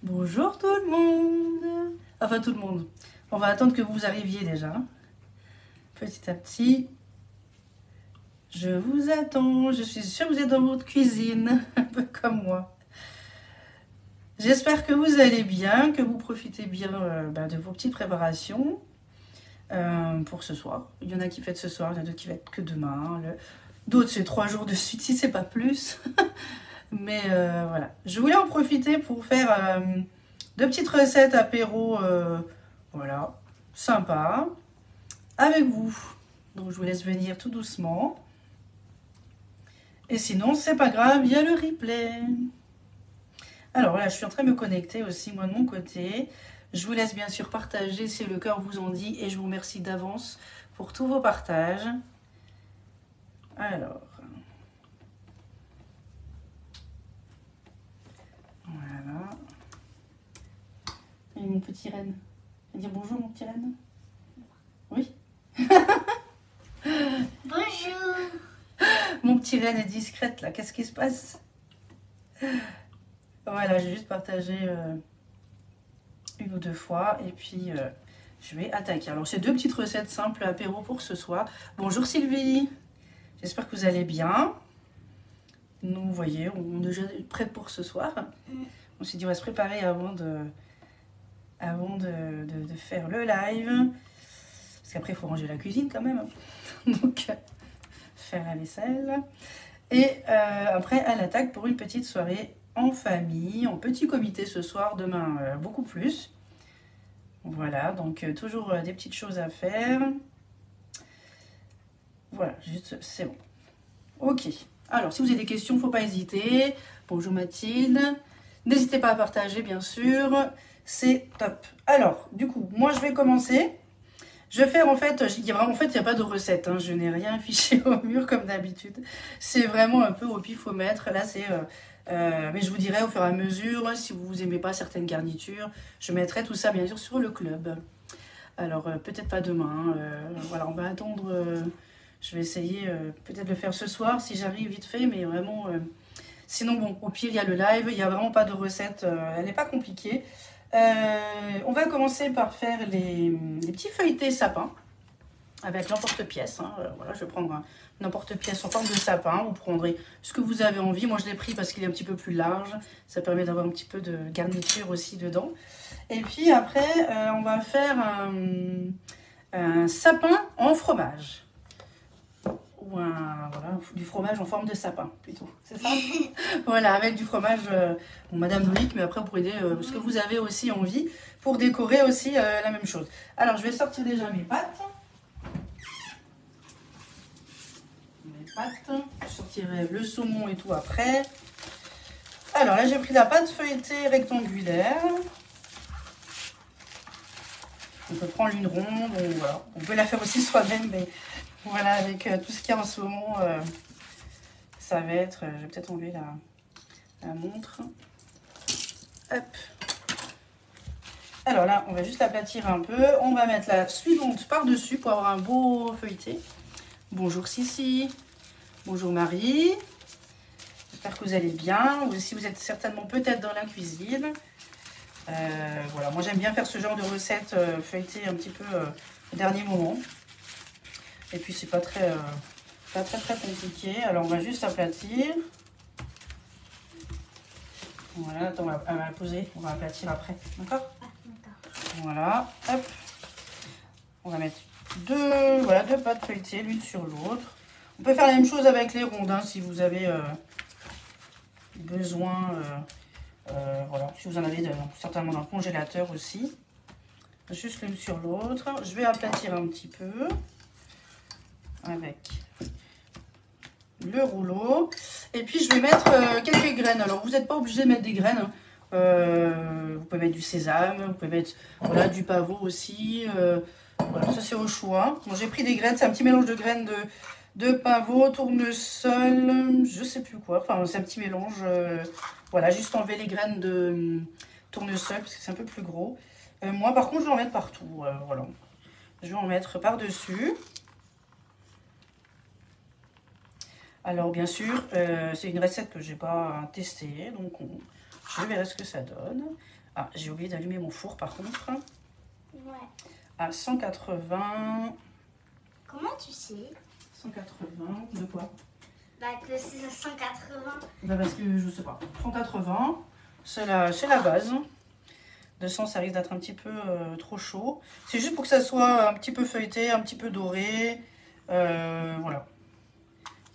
Bonjour tout le monde. Enfin tout le monde. On va attendre que vous arriviez déjà. Petit à petit. Je vous attends. Je suis sûre que vous êtes dans votre cuisine. Un peu comme moi. J'espère que vous allez bien, que vous profitez bien de vos petites préparations pour ce soir. Il y en a qui fêtent ce soir, il y en a d'autres qui fêtent que demain. D'autres c'est 3 jours de suite si c'est pas plus. Mais voilà. Je voulais en profiter pour faire de petites recettes apéro, voilà, sympa, avec vous. Donc je vous laisse venir tout doucement. Et sinon, c'est pas grave, il y a le replay. Alors voilà, je suis en train de me connecter aussi, moi de mon côté. Je vous laisse bien sûr partager si le cœur vous en dit. Et je vous remercie d'avance pour tous vos partages. Alors. Voilà. Et mon petit renne. Tu vas dire bonjour mon petit renne? Oui. Bonjour. Mon petit renne est discrète là, qu'est-ce qui se passe? Voilà, j'ai juste partagé une ou deux fois et puis je vais attaquer. Alors c'est deux petites recettes simples apéro pour ce soir. Bonjour Sylvie, j'espère que vous allez bien. Nous, vous voyez, on est déjà prêts pour ce soir. On s'est dit on va se préparer avant de faire le live. Parce qu'après il faut ranger la cuisine quand même. Donc faire la vaisselle. Et après à l'attaque pour une petite soirée en famille, en petit comité ce soir, demain beaucoup plus. Voilà, donc toujours des petites choses à faire. Voilà, juste c'est bon. Ok, alors si vous avez des questions, il ne faut pas hésiter. Bonjour Mathilde. N'hésitez pas à partager bien sûr, c'est top. Alors, du coup, moi je vais commencer. Je vais faire en fait, il n'y a pas de recette, hein, je n'ai rien affiché au mur comme d'habitude. C'est vraiment un peu au pifomètre, là c'est... mais je vous dirai au fur et à mesure, si vous n'aimez pas certaines garnitures, je mettrai tout ça bien sûr sur le club. Alors peut-être pas demain, voilà, on va attendre, je vais essayer peut-être de le faire ce soir si j'arrive vite fait, mais vraiment... sinon bon, au pire il y a le live, il n'y a vraiment pas de recette, elle n'est pas compliquée. On va commencer par faire les petits feuilletés sapins avec l'emporte-pièce. Hein. Voilà, je vais prendre un emporte-pièce en forme de sapin. Vous prendrez ce que vous avez envie. Moi, je l'ai pris parce qu'il est un petit peu plus large. Ça permet d'avoir un petit peu de garniture aussi dedans. Et puis après, on va faire un sapin en fromage. Ou voilà, du fromage en forme de sapin, plutôt. C'est ça? Voilà, avec du fromage, bon, Madame Loïc, mais après, vous prenez ce que vous avez aussi envie pour décorer aussi la même chose. Alors, je vais sortir déjà mes pâtes. Je sortirai le saumon et tout après. Alors là, j'ai pris la pâte feuilletée rectangulaire. On peut prendre une ronde, voilà. On peut la faire aussi soi-même, mais voilà, avec tout ce qu'il y a en ce moment, ça va être... je vais peut-être enlever la montre. Hop. Alors là, on va juste l'aplatir un peu. On va mettre la suivante par-dessus pour avoir un beau feuilleté. Bonjour Sissi. Bonjour Marie. J'espère que vous allez bien. Ou si vous êtes certainement peut-être dans la cuisine. Voilà, moi j'aime bien faire ce genre de recette feuilletée un petit peu au dernier moment. Et puis c'est pas très compliqué. Alors on va juste aplatir. Voilà, attends, on va poser, on va aplatir après. D'accord? Voilà, hop. On va mettre deux pâtes feuilletées l'une sur l'autre. On peut faire la même chose avec les rondes hein, si vous avez besoin. Voilà, si vous en avez certainement dans le congélateur aussi. Juste l'une sur l'autre. Je vais aplatir un petit peu avec le rouleau. Et puis je vais mettre quelques graines. Alors vous n'êtes pas obligé de mettre des graines. Vous pouvez mettre du sésame, vous pouvez mettre voilà, du pavot aussi. Voilà, ça c'est au choix. Bon, j'ai pris des graines, c'est un petit mélange de graines de pavot, tournesol, je sais plus quoi. Enfin, c'est un petit mélange. Voilà, juste enlever les graines de tournesol parce que c'est un peu plus gros. Moi, par contre, je vais en mettre partout. Voilà, je vais en mettre par-dessus. Alors, bien sûr, c'est une recette que je n'ai pas testée, donc je verrai ce que ça donne. Ah, j'ai oublié d'allumer mon four par contre. Ouais. À 180. Comment tu sais? 180, de quoi? Bah que c'est 180. Bah parce que je sais pas. 180, c'est la base. 200, ça risque d'être un petit peu trop chaud. C'est juste pour que ça soit un petit peu feuilleté, un petit peu doré. Voilà.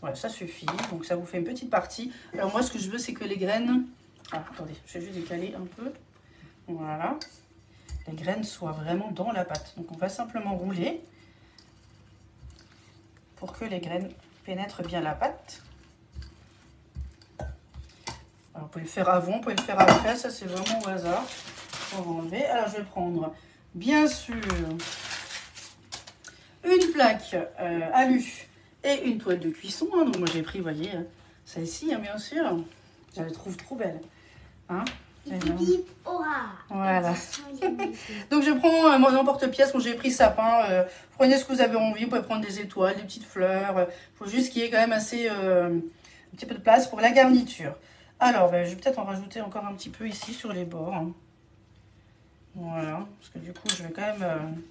Voilà, ça suffit. Donc ça vous fait une petite partie. Alors moi, ce que je veux, c'est que les graines... Ah, attendez, je vais juste décaler un peu. Voilà. Les graines soient vraiment dans la pâte. Donc on va simplement rouler pour que les graines pénètrent bien la pâte. Alors, vous pouvez le faire avant, vous pouvez le faire après. Ça, c'est vraiment au hasard. On va enlever. Alors, je vais prendre, bien sûr, une plaque alu et une toile de cuisson. Hein. Donc, moi, j'ai pris, vous voyez, celle-ci, hein, bien sûr. Je la trouve trop belle. Hein. Voilà. Donc, je prends mon emporte-pièce. Moi, j'ai pris sapin. Prenez ce que vous avez envie. Vous pouvez prendre des étoiles, des petites fleurs. Il faut juste qu'il y ait quand même assez, un petit peu de place pour la garniture. Alors, ben, je vais peut-être en rajouter encore un petit peu ici sur les bords. Hein. Voilà, parce que du coup, je vais quand même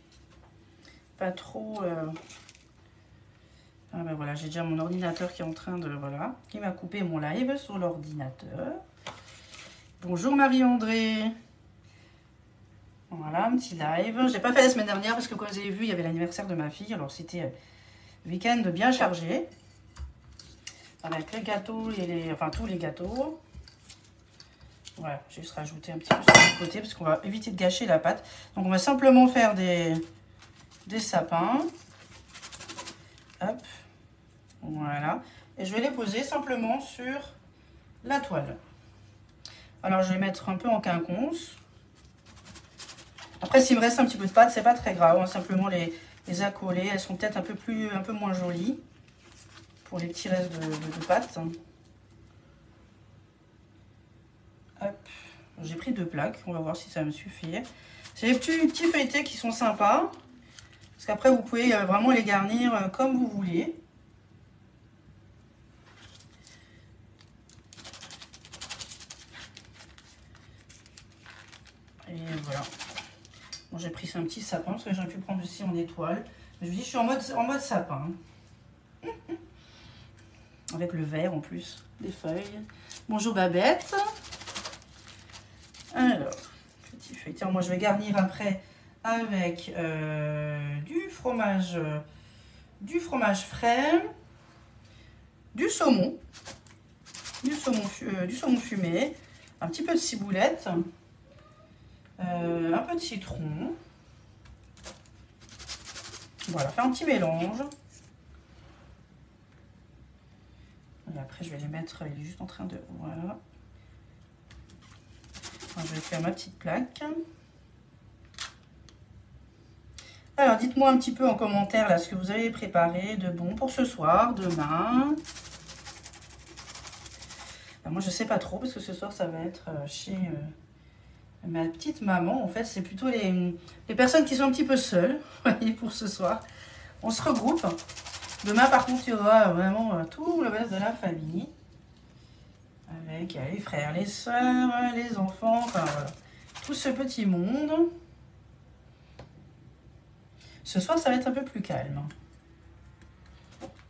pas trop... Ah ben voilà, j'ai déjà mon ordinateur qui est en train de... Voilà, qui m'a coupé mon live sur l'ordinateur. Bonjour Marie-André. Voilà, un petit live. Je l'ai pas fait la semaine dernière parce que comme vous avez vu, il y avait l'anniversaire de ma fille. Alors, c'était week-end bien chargé. Avec les gâteaux et les... Enfin, tous les gâteaux. Voilà, je vais juste rajouter un petit peu sur le côté parce qu'on va éviter de gâcher la pâte. Donc, on va simplement faire des sapins. Hop. Voilà. Et je vais les poser simplement sur la toile. Alors, je vais mettre un peu en quinconce. Après, s'il me reste un petit peu de pâte, c'est pas très grave. On va simplement les accoler. Elles sont peut-être un peu moins jolies pour les petits restes de pâte. Hop. J'ai pris 2 plaques. On va voir si ça va me suffire. C'est les petits feuilletés qui sont sympas. Parce qu'après, vous pouvez vraiment les garnir comme vous voulez. Et voilà. Bon, j'ai pris un petit sapin parce que j'aurais pu prendre aussi en étoile. Mais je vous dis, je suis en mode sapin. Avec le vert en plus, des feuilles. Bonjour Babette. Alors, petit feuilleté. Moi, je vais garnir après avec du fromage frais, du saumon fumé, un petit peu de ciboulette, un peu de citron. Voilà, faire un petit mélange. Et après, je vais les mettre, il est juste en train de... Voilà. Alors, je vais faire ma petite plaque. Alors, dites-moi un petit peu en commentaire là ce que vous avez préparé de bon pour ce soir, demain. Alors, moi, je ne sais pas trop parce que ce soir, ça va être chez ma petite maman. En fait, c'est plutôt les personnes qui sont un petit peu seules, voyez, pour ce soir. On se regroupe. Demain, par contre, il y aura vraiment tout le reste de la famille. Avec les frères, les soeurs, les enfants, enfin voilà. Tout ce petit monde. Ce soir, ça va être un peu plus calme.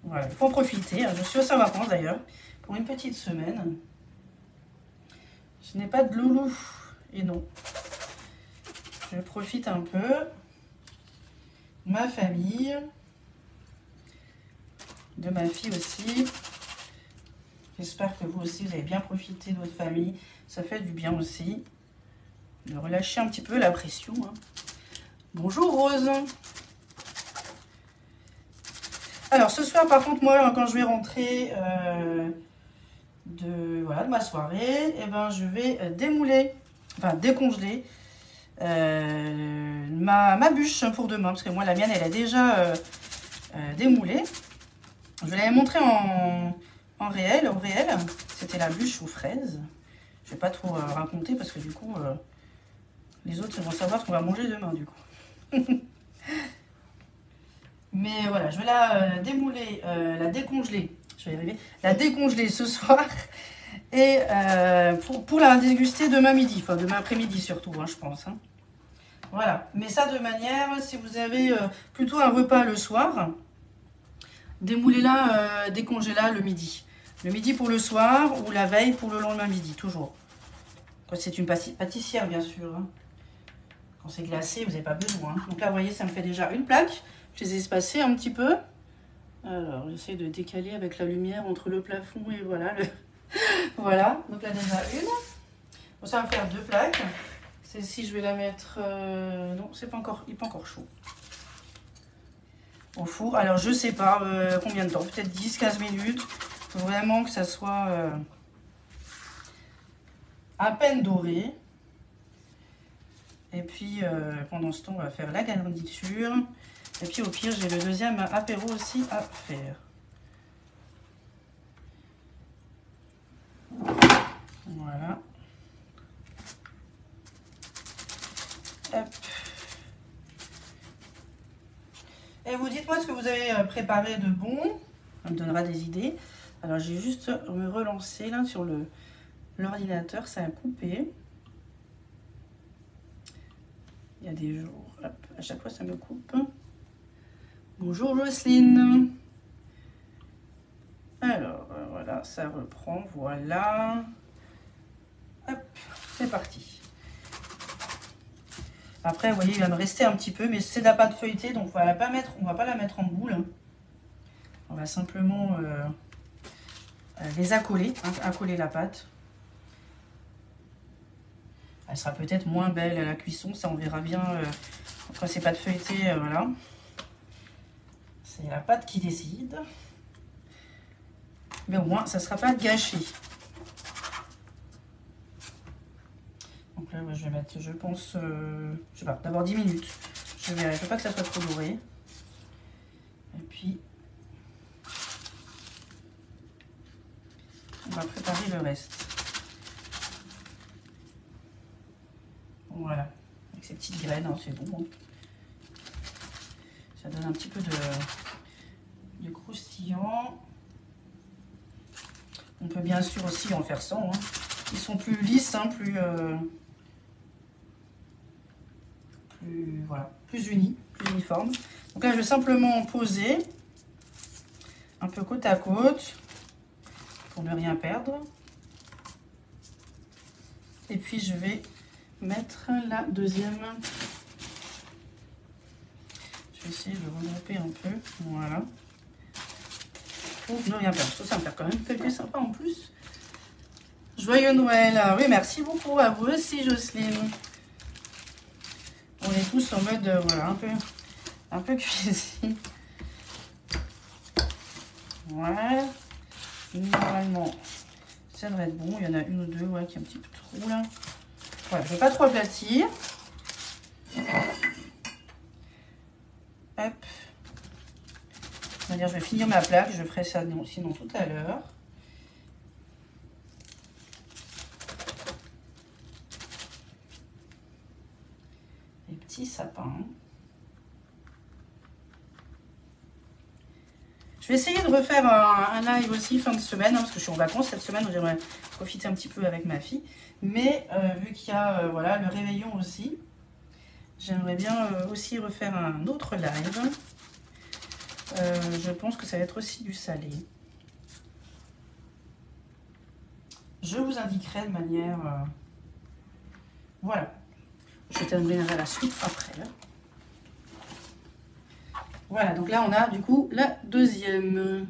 Voilà, il faut en profiter. Je suis aussi en vacances d'ailleurs, pour une petite semaine. Je n'ai pas de loulou. Et non. Je profite un peu de ma famille. De ma fille aussi. J'espère que vous aussi, vous avez bien profité de votre famille. Ça fait du bien aussi. De relâcher un petit peu la pression. Hein. Bonjour Rose. Alors ce soir, par contre, moi, quand je vais rentrer de ma soirée, eh ben, je vais démouler, enfin décongeler ma bûche pour demain. Parce que moi, la mienne, elle a déjà démoulé. Je l'avais montré au réel. C'était la bûche aux fraises. Je ne vais pas trop raconter parce que du coup, les autres vont savoir ce qu'on va manger demain du coup. Mais voilà, je vais la démouler, la décongeler. Je vais y arriver. La décongeler ce soir. Et pour la déguster demain midi, enfin demain après-midi surtout, hein, je pense. Hein. Voilà, mais ça de manière, si vous avez plutôt un repas le soir, démoulez-la, décongez-la le midi. Le midi pour le soir ou la veille pour le lendemain midi, toujours. C'est une pâtissière, bien sûr. Hein. Quand c'est glacé, vous n'avez pas besoin. Donc là, vous voyez, ça me fait déjà une plaque. Je les ai espacées un petit peu. Alors, j'essaie de décaler avec la lumière entre le plafond et voilà. Voilà, donc là, déjà une. Bon, ça va me faire 2 plaques. Celle-ci, je vais la mettre... Non, il n'est pas encore chaud. Au four. Alors, je sais pas combien de temps. Peut-être 10-15 minutes. Il faut vraiment que ça soit à peine doré. Et puis, pendant ce temps, on va faire la garniture. Et puis, au pire, j'ai le deuxième apéro aussi à faire. Voilà. Hop. Et vous dites-moi ce que vous avez préparé de bon. Ça me donnera des idées. Alors, j'ai juste me relancer là sur l'ordinateur. Ça a coupé. Il y a des jours. Hop, à chaque fois, ça me coupe. Bonjour Jocelyne. Alors, voilà, ça reprend. Voilà. Hop, c'est parti. Après, vous voyez, il va me rester un petit peu, mais c'est de la pâte feuilletée, donc on va pas la mettre en boule. On va simplement les accoler, hein, accoler la pâte. Elle sera peut-être moins belle à la cuisson, ça on verra bien quand c'est pâte feuilletée, voilà. C'est la pâte qui décide. Mais au moins, ça ne sera pas gâché. Donc là, je vais mettre, je pense, je sais pas, d'abord 10 minutes. Je verrai, il ne faut pas que ça soit trop doré. Et puis, on va préparer le reste. Voilà, avec ces petites graines, hein, c'est bon. Ça donne un petit peu de croustillant. On peut bien sûr aussi en faire sans. Hein. Ils sont plus lisses, hein, plus unis, plus uniformes. Donc là, je vais simplement poser un peu côte à côte pour ne rien perdre. Et puis, je vais mettre la deuxième. Je vais essayer de regrouper un peu. Voilà. Pour ne rien perdre. Ça va me faire quand même quelques sympas en plus. Joyeux Noël. Oui, merci beaucoup à vous aussi, Jocelyne. On est tous en mode, voilà, un peu cuisine. Voilà. Normalement, ça devrait être bon. Il y en a une ou deux, ouais, qui est un petit peu trop là. Voilà, je ne vais pas trop aplatir. Hop. C'est-à-dire, je vais finir ma plaque. Je ferai ça sinon tout à l'heure. Les petits sapins. Je vais essayer de refaire un live aussi fin de semaine, hein, parce que je suis en vacances cette semaine, donc j'aimerais profiter un petit peu avec ma fille. Mais vu qu'il y a voilà, le réveillon aussi, j'aimerais bien aussi refaire un autre live. Je pense que ça va être aussi du salé. Je vous indiquerai de manière... voilà. Je terminerai la suite après. Voilà, donc là on a du coup la deuxième.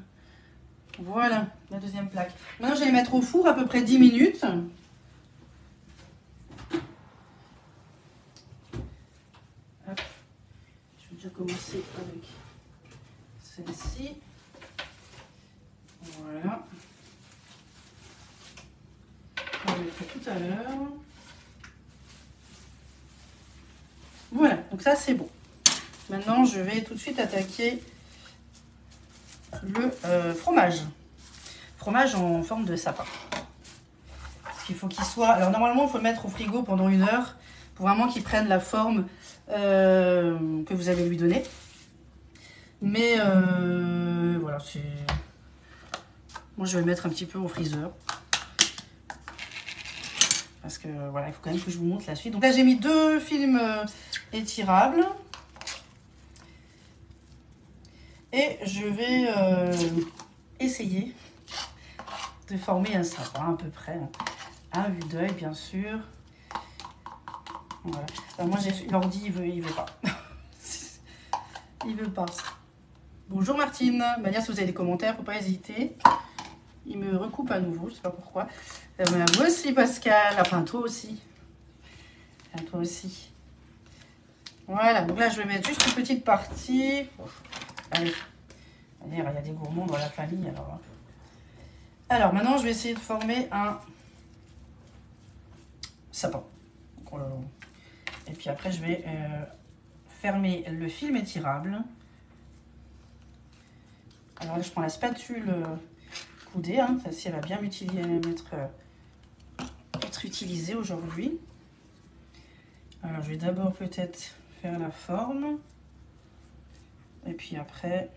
Voilà, la deuxième plaque. Maintenant je vais les mettre au four à peu près 10 minutes. Hop. Je vais déjà commencer avec celle-ci. Voilà. On va le faire tout à l'heure. Voilà, donc ça c'est bon. Maintenant, je vais tout de suite attaquer le fromage. Fromage en forme de sapin. Parce qu'il faut qu'il soit... Alors, normalement, il faut le mettre au frigo pendant 1 heure pour vraiment qu'il prenne la forme que vous allez lui donner. Mais voilà, c'est... Moi, je vais le mettre un petit peu au freezer. Parce que voilà, il faut quand même que je vous montre la suite. Donc là, j'ai mis 2 films étirables. Et je vais essayer de former un sapin à peu près. À vue d'œil, bien sûr. Voilà. Alors moi, l'ordi, il veut pas. Il veut pas. Bonjour Martine. Si vous avez des commentaires, faut pas hésiter. Il me recoupe à nouveau, je sais pas pourquoi. Moi aussi Pascal. Enfin, toi aussi. Enfin, toi aussi. Voilà, donc là, je vais mettre juste une petite partie. Allez. Il y a des gourmands dans la famille. Alors maintenant, je vais essayer de former un sapin. Et puis après, je vais fermer le film étirable. Alors là, je prends la spatule coudée. Hein. Celle-ci, elle va bien être utilisée aujourd'hui. Alors, je vais d'abord peut-être faire la forme. Et puis après...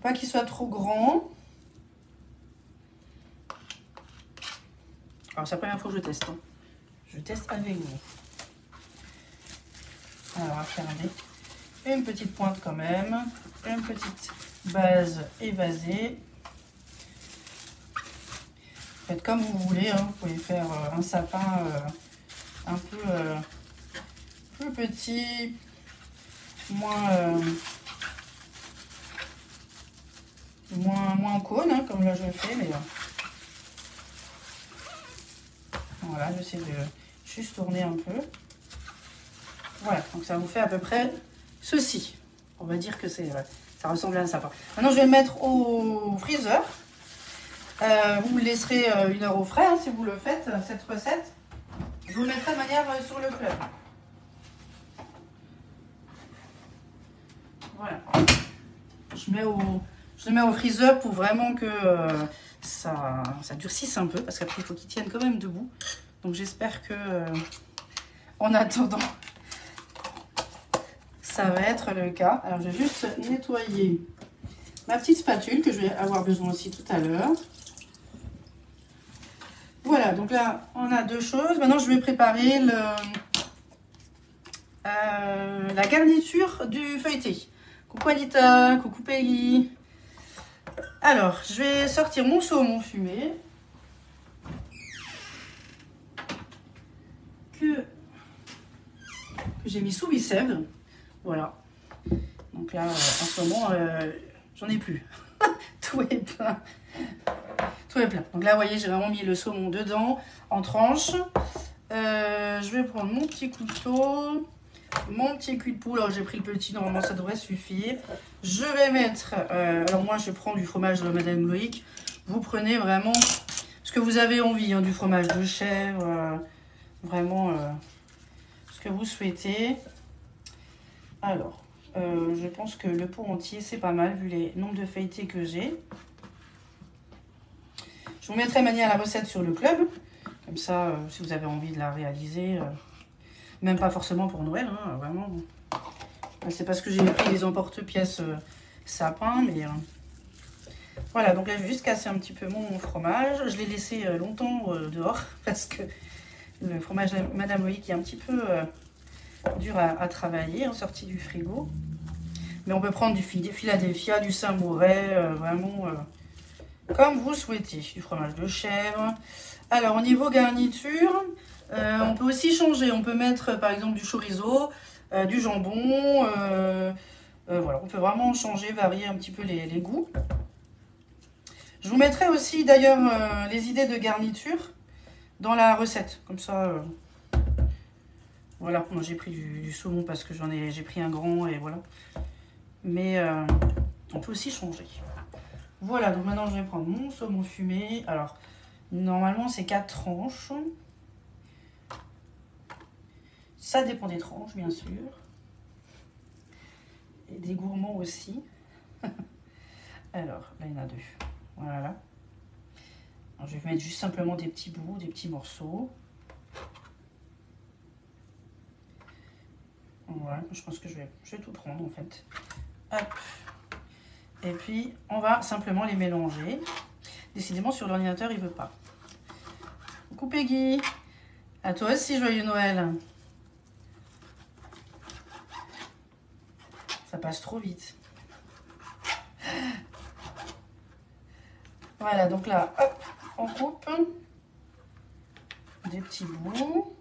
Pas qu'il soit trop grand. Alors, c'est la première fois que je teste. Hein. Je teste avec vous. Alors, on va fermer. Une petite pointe quand même. Une petite base évasée. Faites comme vous voulez. Hein. Vous pouvez faire un sapin un peu plus petit, moins en cône, hein, comme là je le fais, mais voilà, j'essaie de juste tourner un peu. Voilà, donc ça vous fait à peu près ceci. On va dire que ça ressemble à un sapin. Maintenant, je vais le mettre au freezer. Vous le laisserez 1 heure au frais, hein, si vous le faites, cette recette. Je vous le mettrai de manière sur le club. Voilà. Je le mets au freezer pour vraiment que ça durcisse un peu, parce qu'après il faut qu'il tienne quand même debout. Donc j'espère que en attendant, ça va être le cas. Alors je vais juste nettoyer ma petite spatule que je vais avoir besoin aussi tout à l'heure. Voilà, donc là on a 2 choses. Maintenant je vais préparer la garniture du feuilleté. Coucou Anita, coucou Peggy. Alors, je vais sortir mon saumon fumé. Que j'ai mis sous vissèvre. Voilà. Donc là, en ce moment, j'en ai plus. Tout est plein. Tout est plein. Donc là, vous voyez, j'ai vraiment mis le saumon dedans, en tranches. Je vais prendre mon petit couteau. Mon petit cul de poule, alors j'ai pris le petit, normalement ça devrait suffire. Je vais mettre, alors moi je prends du fromage de Madame Loïc. Vous prenez vraiment ce que vous avez envie, hein, du fromage de chèvre, vraiment ce que vous souhaitez. Alors, je pense que le pot entier c'est pas mal vu les nombres de feuilletés que j'ai. Je vous mettrai manière la recette sur le club, comme ça si vous avez envie de la réaliser. Même pas forcément pour Noël, hein, vraiment. C'est parce que j'ai pris les emporte-pièces sapin, mais... Voilà, donc là, je vais juste casser un petit peu mon fromage. Je l'ai laissé longtemps dehors, parce que le fromage Madame Loïc est un petit peu dur à travailler, en sortie du frigo. Mais on peut prendre du Philadelphia, du Saint-Maurais, vraiment comme vous souhaitez. Du fromage de chèvre. Alors, au niveau garniture... on peut aussi changer, on peut mettre par exemple du chorizo, du jambon, voilà, on peut vraiment changer, varier un petit peu les goûts. Je vous mettrai aussi d'ailleurs les idées de garniture dans la recette, comme ça, voilà, moi j'ai pris du saumon parce que j'ai pris un grand et voilà, mais on peut aussi changer. Voilà, donc maintenant je vais prendre mon saumon fumé, alors normalement c'est 4 tranches. Ça dépend des tranches, bien sûr. Et des gourmands aussi. Alors, là, il y en a 2. Voilà. Alors, je vais mettre juste simplement des petits bouts, des petits morceaux. Voilà, je pense que je vais tout prendre, en fait. Hop. Et puis, on va simplement les mélanger. Décidément, sur l'ordinateur, il ne veut pas. Coucou Peggy. À toi aussi, joyeux Noël. Ça passe trop vite. Voilà, donc là, hop, on coupe des petits bouts.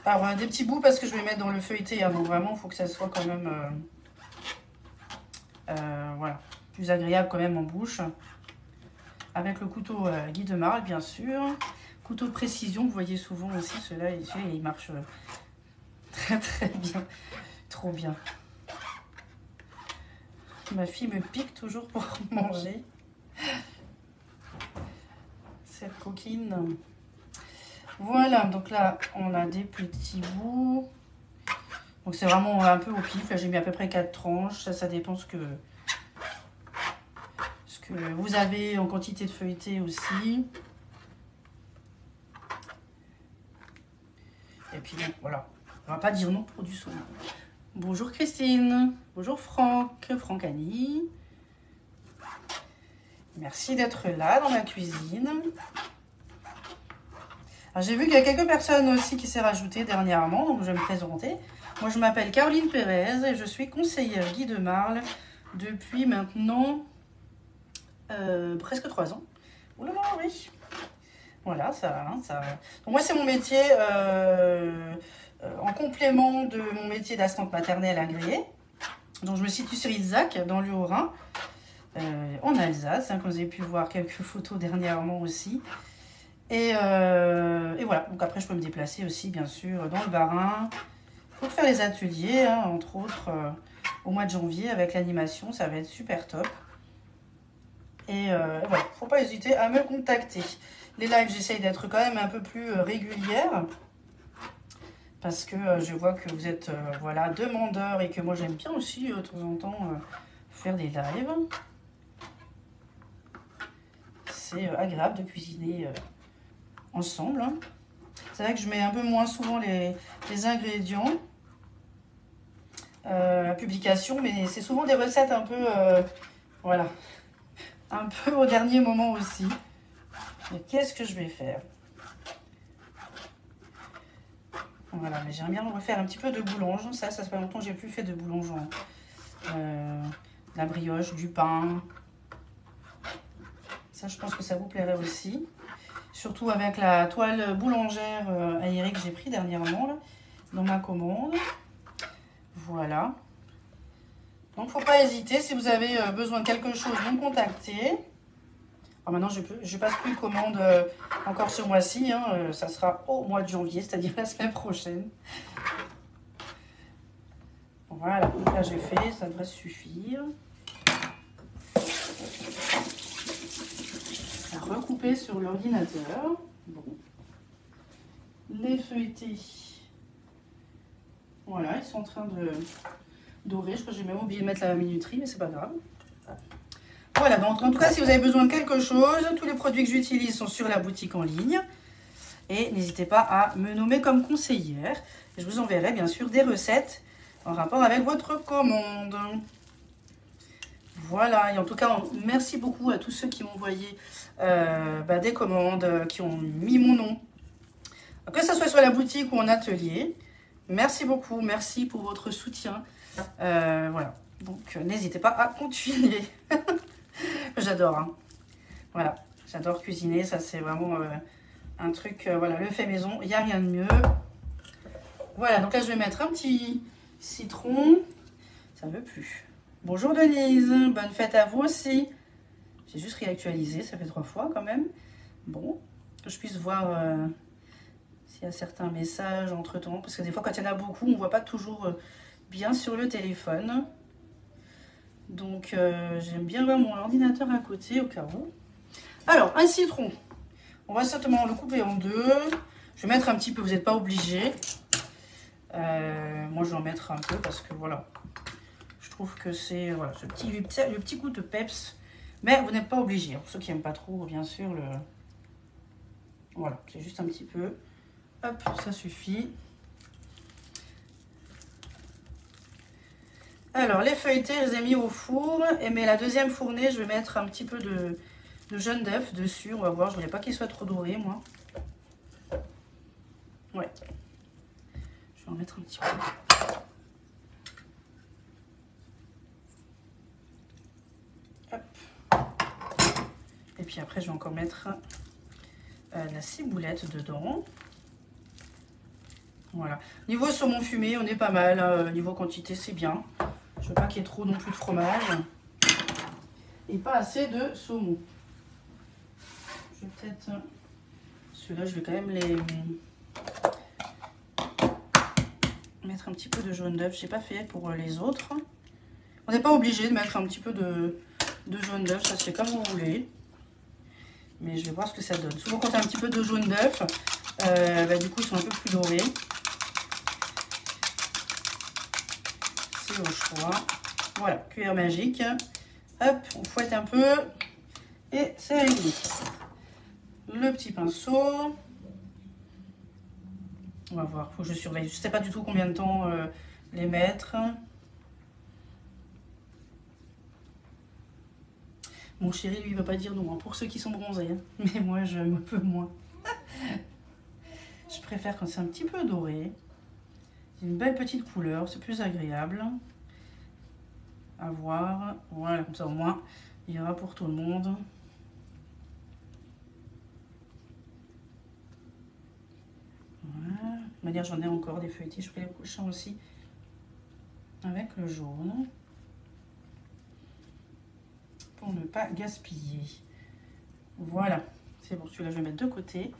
Alors, des petits bouts parce que je vais mettre dans le feuilleté. Hein, donc vraiment, il faut que ça soit quand même voilà, plus agréable quand même en bouche. Avec le couteau Guy de Marle, bien sûr. Couteau de précision, vous voyez souvent aussi, celui-là, il marche très très bien. Trop bien. Ma fille me pique toujours pour manger. Cette coquine. Voilà, donc là, on a des petits bouts. Donc c'est vraiment un peu au pif. Là, j'ai mis à peu près 4 tranches. Ça dépend ce que vous avez en quantité de feuilleté aussi. Et puis, bon, voilà. On va pas dire non pour du saumon. Bonjour Christine. Bonjour Franck. Franck Annie. Merci d'être là dans ma cuisine. J'ai vu qu'il y a quelques personnes aussi qui s'est rajouté dernièrement, donc je vais me présenter. Moi, je m'appelle Caroline Pérez et je suis conseillère Guy de Marle depuis maintenant presque 3 ans. Oh là là, oui. Voilà, ça. Donc moi, c'est mon métier en complément de mon métier d'assistante maternelle agréée. Donc, je me situe sur Ilzac, dans le Haut-Rhin, en Alsace, hein, comme vous avez pu voir quelques photos dernièrement aussi. Et voilà, donc après je peux me déplacer aussi bien sûr dans le Bas-Rhin pour faire les ateliers, hein, entre autres au mois de janvier avec l'animation, ça va être super top. Et voilà, faut pas hésiter à me contacter. Les lives, j'essaye d'être quand même un peu plus régulière parce que je vois que vous êtes voilà, demandeurs et que moi j'aime bien aussi de temps en temps faire des lives. C'est agréable de cuisiner ensemble. Hein. C'est vrai que je mets un peu moins souvent les ingrédients à publication, mais c'est souvent des recettes un peu, voilà, un peu au dernier moment aussi. Mais qu'est-ce que je vais faire? Voilà, mais j'aimerais bien refaire un petit peu de boulange. Ça fait longtemps que j'ai plus fait de boulange. La brioche, du pain. Ça, je pense que ça vous plairait aussi. Surtout avec la toile boulangère aérée que j'ai pris dernièrement là, dans ma commande. Voilà. Donc, faut pas hésiter. Si vous avez besoin de quelque chose, vous me contactez. Alors maintenant, je passe plus commande encore ce mois-ci. Hein, ça sera au mois de janvier, c'est-à-dire la semaine prochaine. Voilà. Donc là, j'ai fait. Ça devrait suffire. À recouper sur l'ordinateur. Bon. Les feuilletés. Voilà, ils sont en train de dorer. Je crois que j'ai même oublié de mettre la minuterie, mais c'est pas grave. Voilà, donc en tout cas, si vous avez besoin de quelque chose, tous les produits que j'utilise sont sur la boutique en ligne. Et n'hésitez pas à me nommer comme conseillère. Je vous enverrai bien sûr des recettes en rapport avec votre commande. Voilà, et en tout cas, merci beaucoup à tous ceux qui m'ont envoyé des commandes, qui ont mis mon nom. Que ce soit sur la boutique ou en atelier. Merci beaucoup, merci pour votre soutien. Voilà, donc n'hésitez pas à continuer. J'adore, hein. Voilà, j'adore cuisiner, ça c'est vraiment un truc, voilà, le fait maison, il n'y a rien de mieux. Voilà, donc là je vais mettre un petit citron, ça ne veut plus. Bonjour Denise, bonne fête à vous aussi. J'ai juste réactualisé, ça fait 3 fois quand même. Bon, que je puisse voir s'il y a certains messages entre temps, parce que des fois quand il y en a beaucoup, on ne voit pas toujours bien sur le téléphone. Donc, j'aime bien avoir mon ordinateur à côté au cas où. Alors, un citron. On va certainement le couper en deux. Je vais mettre un petit peu, vous n'êtes pas obligé. Moi, je vais en mettre un peu parce que voilà. Je trouve que c'est voilà, le petit goût de peps. Mais vous n'êtes pas obligé. Pour ceux qui n'aiment pas trop, bien sûr, voilà, c'est juste un petit peu. Hop, ça suffit. Alors, les feuilletés, je les ai mis au four. Mais la deuxième fournée, je vais mettre un petit peu de jaune d'œuf dessus. On va voir, je voulais pas qu'il soit trop doré, moi. Ouais. Je vais en mettre un petit peu. Hop. Et puis après, je vais encore mettre la ciboulette dedans. Voilà. Niveau saumon fumé, on est pas mal. Niveau quantité, c'est bien. Je veux pas qu'il y ait trop non plus de fromage. Et pas assez de saumon. Je vais peut-être... Ceux-là, je vais quand même les... mettre un petit peu de jaune d'œuf. Je n'ai pas fait pour les autres. On n'est pas obligé de mettre un petit peu de jaune d'œuf. Ça se fait comme vous voulez. Mais je vais voir ce que ça donne. Souvent, quand il y a un petit peu de jaune d'œuf, du coup, ils sont un peu plus dorés. C'est au choix. Voilà, cuillère magique. Hop, on fouette un peu. Et c'est réglé. Le petit pinceau. On va voir, faut que je surveille. Je ne sais pas du tout combien de temps les mettre. Mon chéri, lui, il ne va pas dire non, hein, pour ceux qui sont bronzés. Hein. Mais moi, je me peux moins. Je préfère quand c'est un petit peu doré. C'est une belle petite couleur, c'est plus agréable à voir. Voilà, comme ça au moins, il y aura pour tout le monde. Voilà. De toute manière, j'en ai encore des feuilletés. Je ferai les prochains aussi avec le jaune. Pour ne pas gaspiller. Voilà, c'est bon. Celui-là, je vais mettre de côté.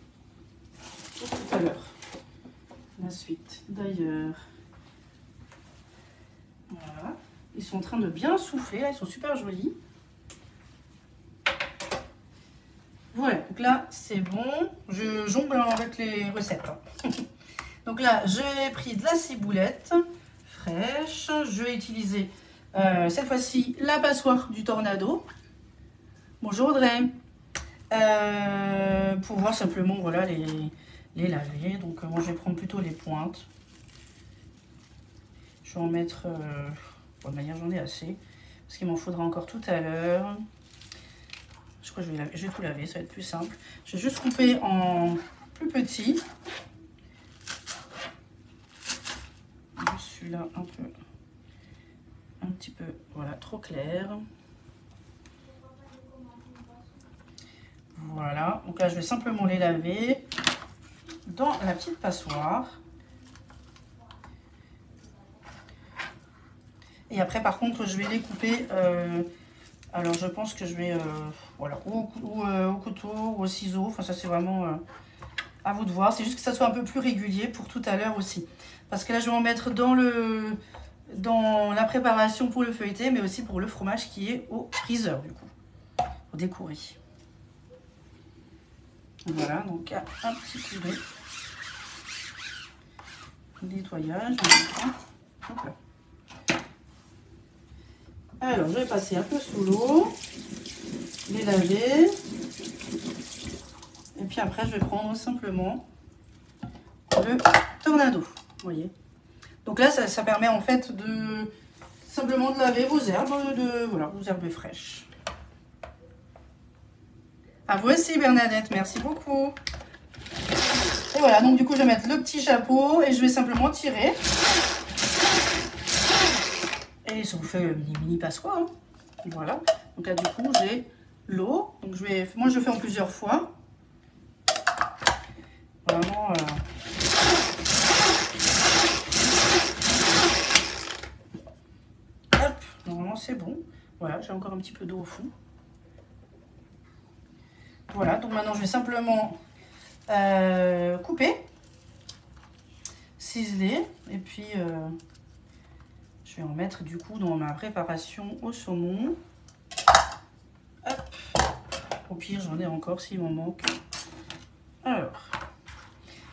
Pour tout à l'heure. La suite, d'ailleurs. Voilà. Ils sont en train de bien souffler. Là, ils sont super jolis. Voilà, donc là, c'est bon. Je jongle avec les recettes. Donc là, j'ai pris de la ciboulette fraîche. Je vais utiliser cette fois-ci la passoire du Tornado. Bonjour Audrey. Pour voir simplement voilà, les laver. Donc moi, je vais prendre plutôt les pointes. Je vais en mettre... de manière, j'en ai assez. Parce qu'il m'en faudra encore tout à l'heure. Je crois que je vais tout laver, ça va être plus simple. Je vais juste couper en plus petit. Celui-là un petit peu, voilà, trop clair. Voilà, donc là je vais simplement les laver dans la petite passoire. Et après par contre je vais les couper, alors je pense que je vais, voilà, ou au couteau ou au ciseau, enfin ça c'est vraiment à vous de voir. C'est juste que ça soit un peu plus régulier pour tout à l'heure aussi. Parce que là je vais en mettre dans la préparation pour le feuilleté, mais aussi pour le fromage qui est au freezer du coup, au découris. Voilà, donc un petit coup de nettoyage. Hop là. Alors, je vais passer un peu sous l'eau, les laver. Et puis après, je vais prendre simplement le Tornado. Vous voyez. Donc là, ça permet en fait simplement de laver vos herbes, voilà, vos herbes fraîches. À vous aussi Bernadette, merci beaucoup. Et voilà, donc du coup je vais mettre le petit chapeau et je vais simplement tirer. Et ça vous fait une mini passoire. Hein. Voilà, donc là du coup j'ai l'eau. Donc moi je le fais en plusieurs fois. Vraiment... Hop, normalement c'est bon. Voilà, j'ai encore un petit peu d'eau au fond. Voilà, donc maintenant je vais simplement couper, ciseler, et puis je vais en mettre du coup dans ma préparation au saumon. Hop. Au pire, j'en ai encore s'il m'en manque. Alors,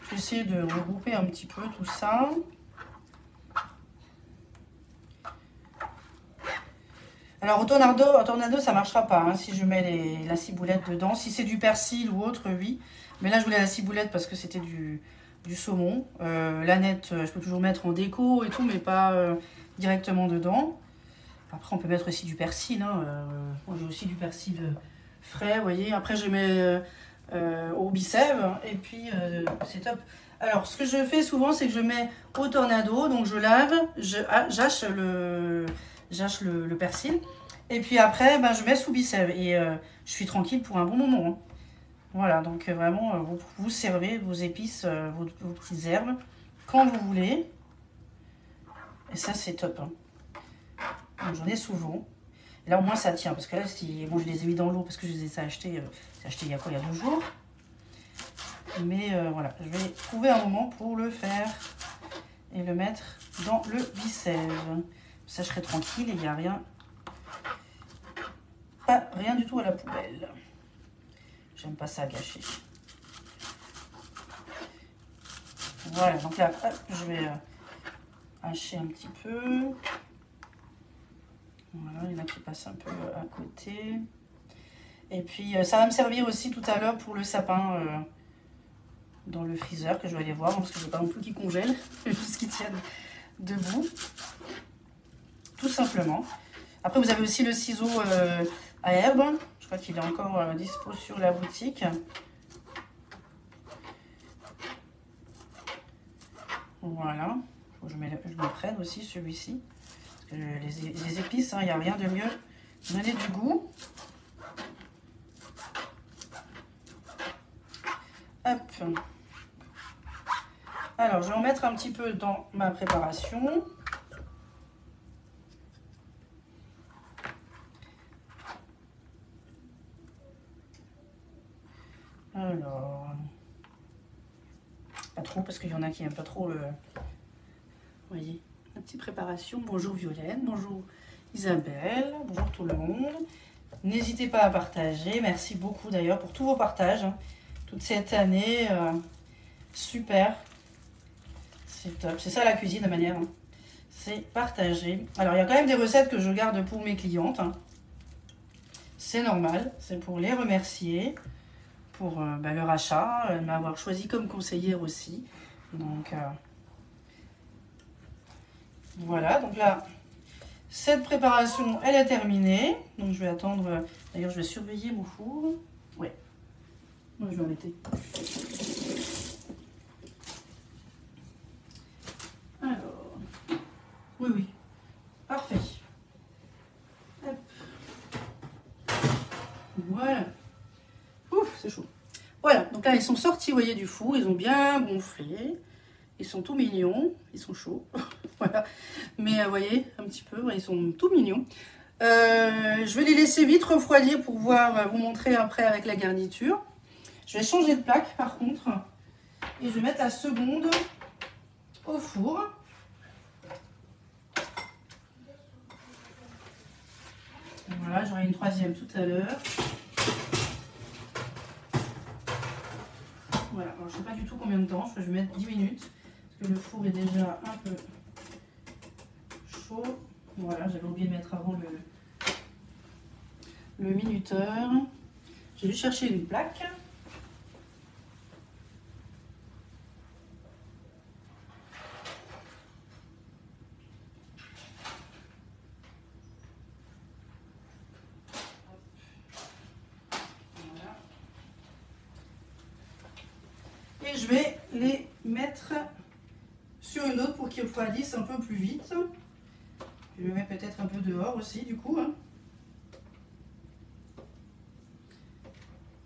je vais essayer de regrouper un petit peu tout ça. Alors au tornado ça marchera pas hein, si je mets la ciboulette dedans. Si c'est du persil ou autre, oui. Mais là je voulais la ciboulette parce que c'était du saumon. L'aneth, je peux toujours mettre en déco et tout, mais pas directement dedans. Après on peut mettre aussi du persil. Hein. Moi j'ai aussi du persil frais, vous voyez. Après, je mets au Bicève et puis c'est top. Alors, ce que je fais souvent, c'est que je mets au tornado, donc je lave, j'hache le persil. Et puis après, ben, je mets sous Bicève et je suis tranquille pour un bon moment. Hein. Voilà, donc vraiment, vous servez vos épices, vos petites herbes, quand vous voulez. Et ça, c'est top. Hein. J'en ai souvent. Et là, au moins, ça tient. Parce que là, bon, je les ai mis dans l'eau parce que je les ai achetés, il y a quoi, il y a 2 jours. Mais voilà, je vais trouver un moment pour le faire et le mettre dans le Bicève. Ça, je serai tranquille et il n'y a rien. Pas rien du tout à la poubelle. J'aime pas ça gâcher. Voilà, donc là, hop, je vais hacher un petit peu. Voilà, il y en a qui passent un peu à côté. Et puis, ça va me servir aussi tout à l'heure pour le sapin dans le freezer que je vais aller voir. Parce que je ne veux pas non plus qu'il congèle, juste qu'il tienne debout. Tout simplement. Après, vous avez aussi le ciseau à herbe. Je crois qu'il est encore dispo sur la boutique. Voilà. Je me prenne aussi celui-ci. Les épices, il n'y a rien de mieux. Donner du goût. Hop. Alors, je vais en mettre un petit peu dans ma préparation. Alors, pas trop parce qu'il y en a qui n'aiment pas trop le... Vous voyez, la petite préparation. Bonjour Violaine, bonjour Isabelle, bonjour tout le monde. N'hésitez pas à partager. Merci beaucoup d'ailleurs pour tous vos partages. Hein. Toute cette année, super. C'est top. C'est ça la cuisine de manière. Hein. C'est partager. Alors, il y a quand même des recettes que je garde pour mes clientes. Hein. C'est normal. C'est pour les remercier. Pour leur achat, m'avoir choisi comme conseillère aussi. Donc, voilà. Donc là, cette préparation, elle est terminée. Donc, je vais attendre... D'ailleurs, je vais surveiller mon four. Ouais. Moi, je vais arrêter. Alors... Oui, oui. Parfait. Hop. Voilà. Ouf, c'est chaud. Voilà, donc là, ils sont sortis, vous voyez, du four. Ils ont bien gonflé. Ils sont tout mignons. Ils sont chauds. Voilà. Mais vous voyez, un petit peu, ils sont tout mignons. Je vais les laisser vite refroidir pour pouvoir vous montrer après avec la garniture. Je vais changer de plaque, par contre. Et je vais mettre la seconde au four. Voilà, j'aurai une troisième tout à l'heure. Voilà, alors je ne sais pas du tout combien de temps, je vais mettre 10 minutes, parce que le four est déjà un peu chaud. Voilà, j'avais oublié de mettre avant le minuteur. J'ai dû chercher une plaque. Et je vais les mettre sur une autre pour qu'ils refroidissent un peu plus vite. Je le mets peut-être un peu dehors aussi du coup. Hein.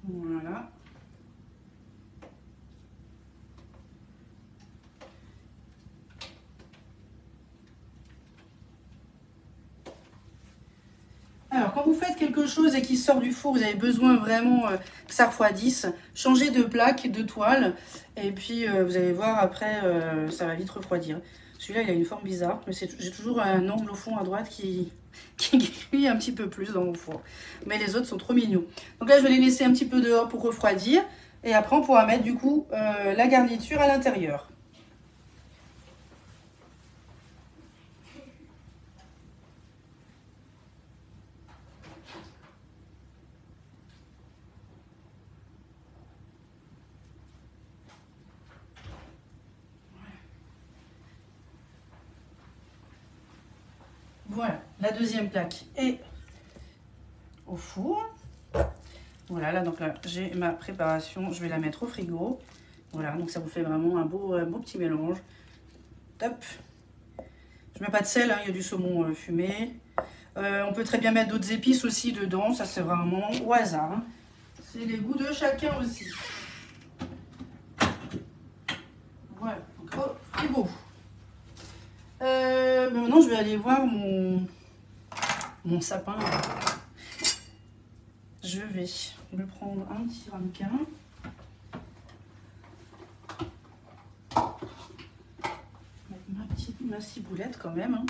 Voilà. Alors, quand vous faites quelque chose et qu'il sort du four, vous avez besoin vraiment que ça refroidisse, changez de plaque, de toile, et puis vous allez voir après, ça va vite refroidir. Celui-là, il a une forme bizarre, mais j'ai toujours un angle au fond à droite qui cuit un petit peu plus dans mon four. Mais les autres sont trop mignons. Donc là, je vais les laisser un petit peu dehors pour refroidir, et après, on pourra mettre du coup la garniture à l'intérieur. Voilà, la deuxième plaque est au four. Voilà, là, donc là, j'ai ma préparation. Je vais la mettre au frigo. Voilà, donc ça vous fait vraiment un beau petit mélange. Top. Je mets pas de sel, hein, il y a du saumon fumé. On peut très bien mettre d'autres épices aussi dedans. Ça, c'est vraiment au hasard. Hein. C'est les goûts de chacun aussi. Voilà, donc au frigo. Maintenant, je vais aller voir mon sapin. Je vais me prendre un petit ramequin. Mettre ma ciboulette quand même. Hein.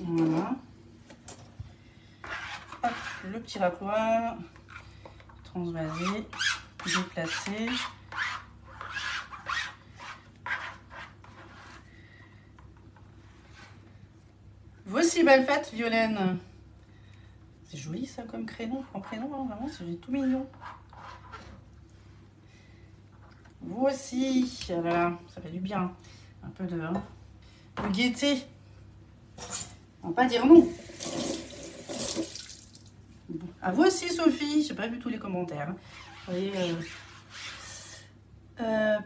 Voilà. Hop, le petit râpoir. Transvaser. Déplacer. Voici, belle fête, Violaine. C'est joli ça comme prénom, hein, vraiment, c'est tout mignon. Voici, voilà, ça fait du bien. Un peu de gaieté. On va pas dire non. Bon. Ah, voici Sophie, j'ai pas vu tous les commentaires. Hein. Vous voyez,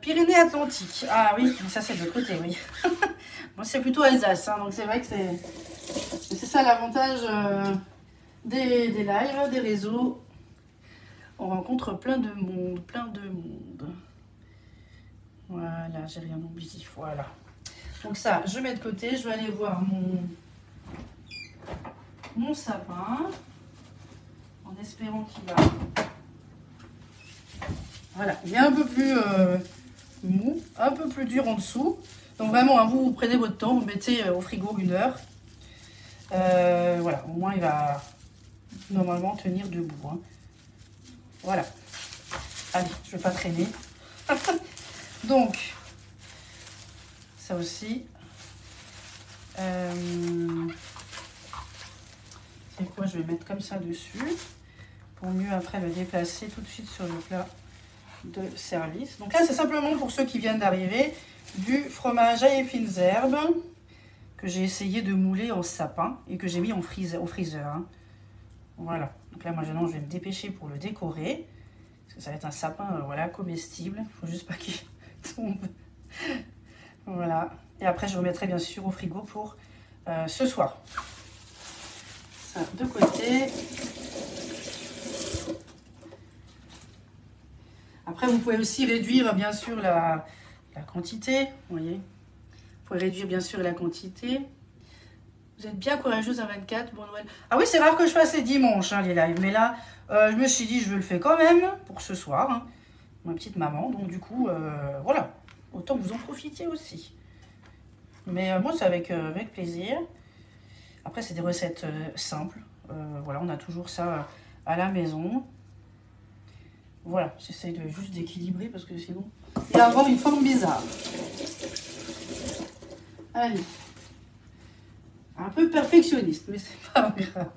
Pyrénées-Atlantiques. Ah oui, ça c'est de l'autre côté, oui. Moi c'est plutôt Alsace, hein, donc c'est vrai que c'est ça l'avantage des lives, des réseaux. On rencontre plein de monde, Voilà, j'ai rien oublié, voilà. Donc ça, je mets de côté, je vais aller voir mon sapin, en espérant qu'il va... Voilà, il est un peu plus mou, un peu plus dur en dessous. Donc vraiment, hein, vous prenez votre temps, vous mettez au frigo 1 heure. Voilà, au moins il va normalement tenir debout. Hein. Voilà. Allez, je ne vais pas traîner. Donc, ça aussi. C'est quoi? Je vais mettre comme ça dessus pour mieux après le déplacer tout de suite sur le plat de service. Donc là, c'est simplement pour ceux qui viennent d'arriver du fromage ail et fines herbes que j'ai essayé de mouler en sapin et que j'ai mis au freezer. Hein. Voilà. Donc là, maintenant, je vais me dépêcher pour le décorer. Parce que ça va être un sapin voilà, comestible. Il ne faut juste pas qu'il tombe. Voilà. Et après, je remettrai bien sûr au frigo pour ce soir. Ça de côté. Après, vous pouvez aussi réduire bien sûr la quantité. Vous voyez. Vous pouvez réduire bien sûr la quantité. Vous êtes bien courageuse à 24. Bon Noël. Ah oui, c'est rare que je fasse les dimanches, hein, les lives. Mais là, je me suis dit, je le fais quand même pour ce soir. Hein, ma petite maman. Donc du coup, voilà. Autant que vous en profitiez aussi. Mais moi, c'est avec plaisir. Après, c'est des recettes simples. Voilà, on a toujours ça à la maison. Voilà, j'essaye de juste d'équilibrer parce que sinon, il va avoir une forme bizarre. Allez. Un peu perfectionniste, mais c'est pas grave.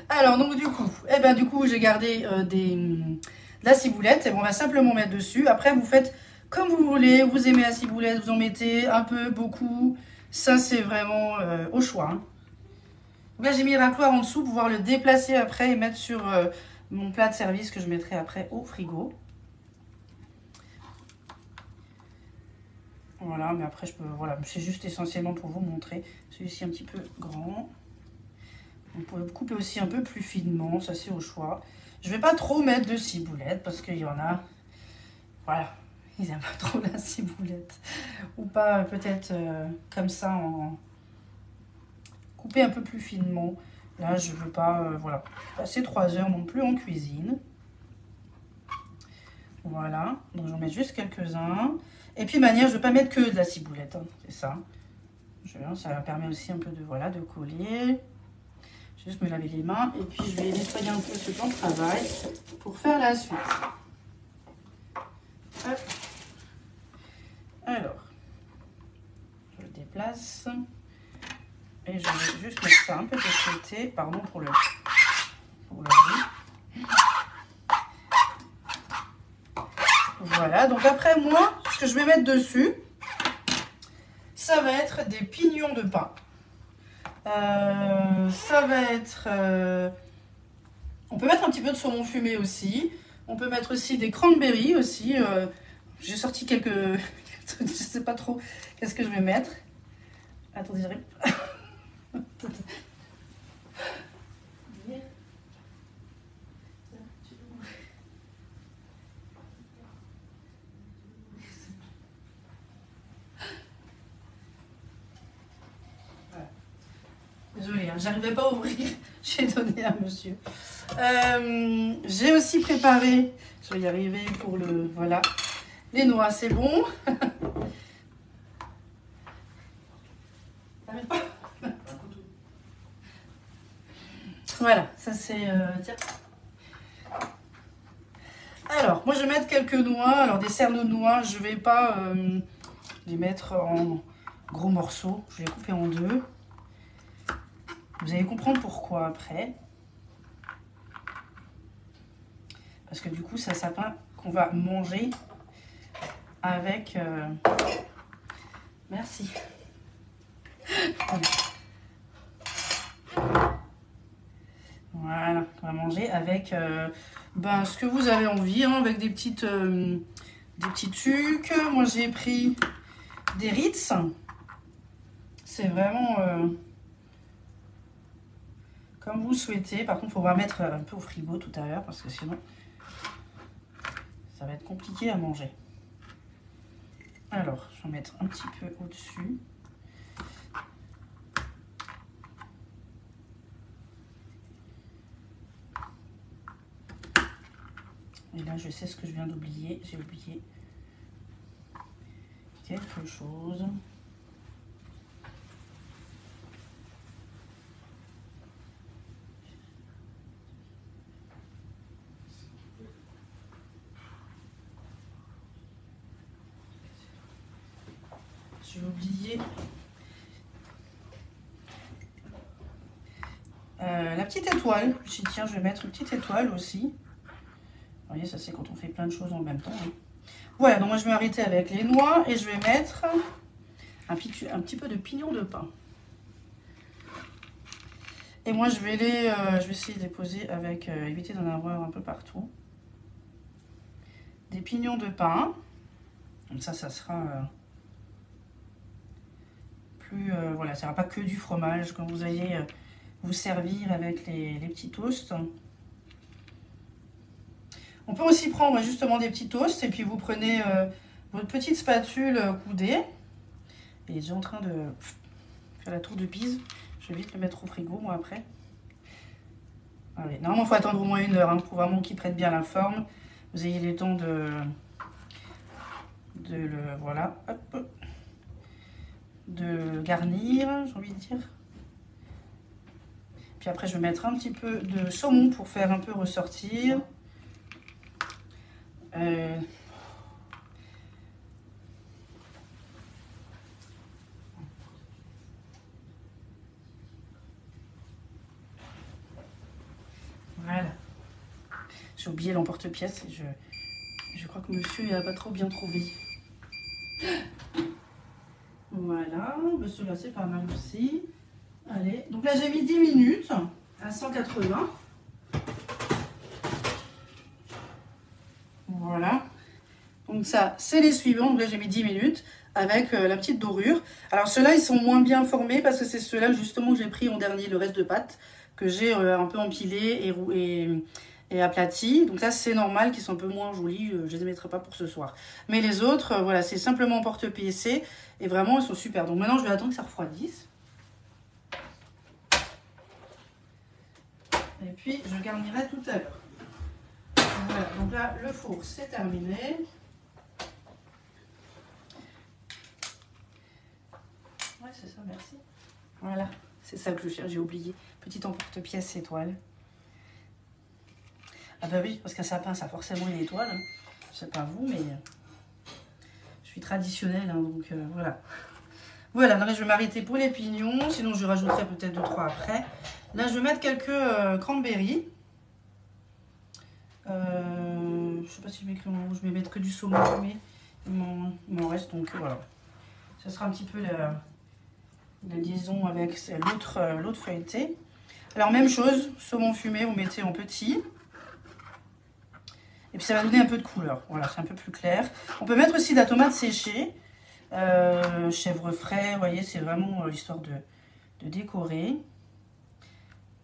Alors, donc du coup, j'ai gardé de la ciboulette. Et on va simplement mettre dessus. Après, vous faites comme vous voulez. Vous aimez la ciboulette, vous en mettez un peu, beaucoup. Ça, c'est vraiment au choix. Hein. Donc là, j'ai mis le racloir en dessous pour pouvoir le déplacer après et mettre sur mon plat de service que je mettrai après au frigo. Voilà, mais après, voilà, c'est juste essentiellement pour vous montrer. Celui-ci un petit peu grand. Vous pouvez couper aussi un peu plus finement, ça c'est au choix. Je ne vais pas trop mettre de ciboulette parce qu'il y en a, voilà, ils n'aiment pas trop la ciboulette. Ou pas peut-être comme ça, couper un peu plus finement. Là, je ne veux pas, voilà, passer 3 heures non plus en cuisine. Voilà, donc j'en mets juste quelques-uns. Et puis, de manière, je ne veux pas mettre que de la ciboulette, hein, c'est ça. Ça permet aussi un peu de, voilà, de coller. Je vais juste me laver les mains et puis je vais nettoyer un peu ce plan de travail pour faire la suite. Hop. Alors, je le déplace et je vais juste mettre ça un peu de côté. Pardon pour le bruit. Voilà, donc après moi, ce que je vais mettre dessus, ça va être des pignons de pain. Ça va être On peut mettre un petit peu de saumon fumé aussi. On peut mettre aussi des cranberries aussi. J'ai sorti quelques... je sais pas trop qu'est-ce que je vais mettre. Attendez, j'arrive. Désolée, hein, j'arrivais pas à ouvrir. J'ai donné à monsieur. J'ai aussi préparé, je vais y arriver pour le... Voilà. Les noix, c'est bon. Voilà, ça c'est... tiens. Alors, moi je vais mettre quelques noix. Alors, des cernes de noix, je vais pas les mettre en gros morceaux. Je vais les couper en deux. Vous allez comprendre pourquoi après. Parce que du coup, c'est un sapin qu'on va manger avec... Merci. Voilà, on va manger avec ben, ce que vous avez envie, hein, avec des petits trucs. Moi, j'ai pris des Ritz. C'est vraiment comme vous souhaitez. Par contre, il faudra mettre un peu au frigo tout à l'heure parce que sinon, ça va être compliqué à manger. Alors, je vais en mettre un petit peu au-dessus. Et là, je sais ce que je viens d'oublier. J'ai oublié quelque chose. J'ai oublié la petite étoile. J'ai dit, tiens, je vais mettre une petite étoile aussi. Vous voyez, ça c'est quand on fait plein de choses en même temps. Hein. Voilà, donc moi je vais m'arrêter avec les noix et je vais mettre un petit peu de pignon de pin. Et moi je vais essayer de les poser avec, éviter d'en avoir un peu partout. Des pignons de pin. Comme ça sera plus, voilà, ça ne sera pas que du fromage quand vous allez vous servir avec les petits toasts. On peut aussi prendre justement des petits toasts et puis vous prenez votre petite spatule coudée. Il est déjà en train de faire la tour de Pise. Je vais vite le mettre au frigo moi après. Allez, normalement il faut attendre au moins 1 heure hein, pour vraiment qu'il prenne bien la forme. Vous ayez le temps voilà, hop, de garnir, j'ai envie de dire. Puis après je vais mettre un petit peu de saumon pour faire un peu ressortir. Voilà. J'ai oublié l'emporte-pièce et je crois que monsieur il n'a pas trop bien trouvé. Voilà, celui-là c'est pas mal aussi. Allez, donc là j'ai mis 10 minutes à 180. Voilà. Donc ça, c'est les suivants. Donc là j'ai mis 10 minutes avec la petite dorure. Alors ceux-là, ils sont moins bien formés parce que c'est ceux-là justement que j'ai pris en dernier, le reste de pâte, que j'ai un peu empilé et aplati. Donc là, c'est normal qu'ils sont un peu moins jolis. Je les mettrai pas pour ce soir. Mais les autres, voilà, c'est simplement porte-piécé. Et vraiment, ils sont super. Donc maintenant, je vais attendre que ça refroidisse. Et puis, je garnirai tout à l'heure. Voilà, donc là, le four, c'est terminé. Ouais, c'est ça, merci. Voilà, c'est ça que je cherche, j'ai oublié. Petit emporte-pièce étoile. Ah bah oui, parce qu'un sapin, ça a forcément une étoile. Hein. Je sais pas vous, mais je suis traditionnelle, hein, donc voilà. Voilà, donc là, je vais m'arrêter pour les pignons. Sinon, je rajouterai peut-être 2-3 après. Là, je vais mettre quelques cranberries. Je sais pas si je vais écrire en rouge, je vais mettre que du saumon fumé. Il m'en reste, donc voilà. Ce sera un petit peu la liaison avec l'autre feuilleté. Alors même chose, saumon fumé, vous mettez en petit. Et puis ça va donner un peu de couleur. Voilà, c'est un peu plus clair. On peut mettre aussi de la tomate séchée. Chèvre frais, vous voyez, c'est vraiment l'histoire de décorer.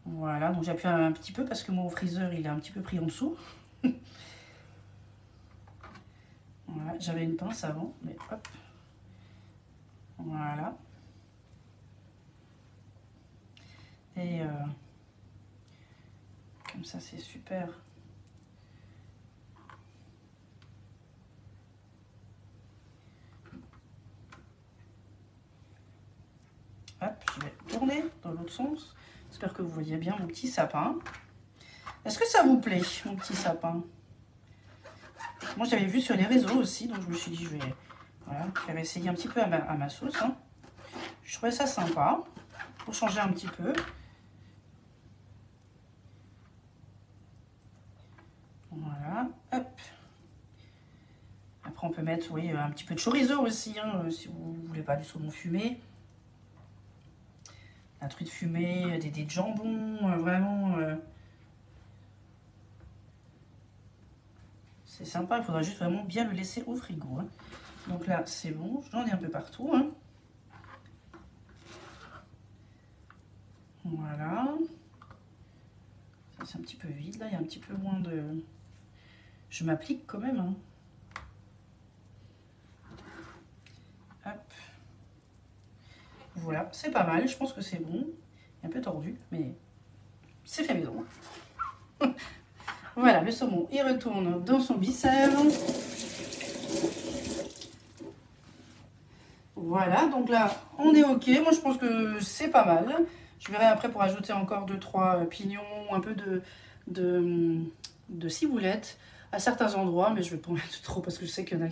Voilà, donc j'appuie un petit peu parce que mon freezer, il est un petit peu pris en dessous. Voilà, j'avais une pince avant, mais hop. Voilà. Et comme ça, c'est super. Hop, je vais tourner dans l'autre sens. J'espère que vous voyez bien mon petit sapin. Est-ce que ça vous plaît, mon petit sapin? Moi, j'avais vu sur les réseaux aussi, donc je me suis dit, voilà, je vais essayer un petit peu à ma sauce. Hein. Je trouvais ça sympa, pour changer un petit peu. Voilà, hop. Après, on peut mettre, oui, un petit peu de chorizo aussi, hein, si vous ne voulez pas du saumon fumé. La truite fumée, des jambons, vraiment... c'est sympa, il faudra juste vraiment bien le laisser au frigo. Hein. Donc là, c'est bon, j'en ai un peu partout. Hein. Voilà. Ça, c'est un petit peu vide, là, il y a un petit peu moins de... Je m'applique quand même. Hein. Hop. Voilà, c'est pas mal, je pense que c'est bon. Il est un peu tordu, mais c'est fait maison. Voilà, le saumon, il retourne dans son bissère. Voilà, donc là, on est OK. Moi, je pense que c'est pas mal. Je verrai après pour ajouter encore 2-3 pignons, un peu de ciboulettes à certains endroits, mais je ne vais pas en mettre trop parce que je sais qu'il y en a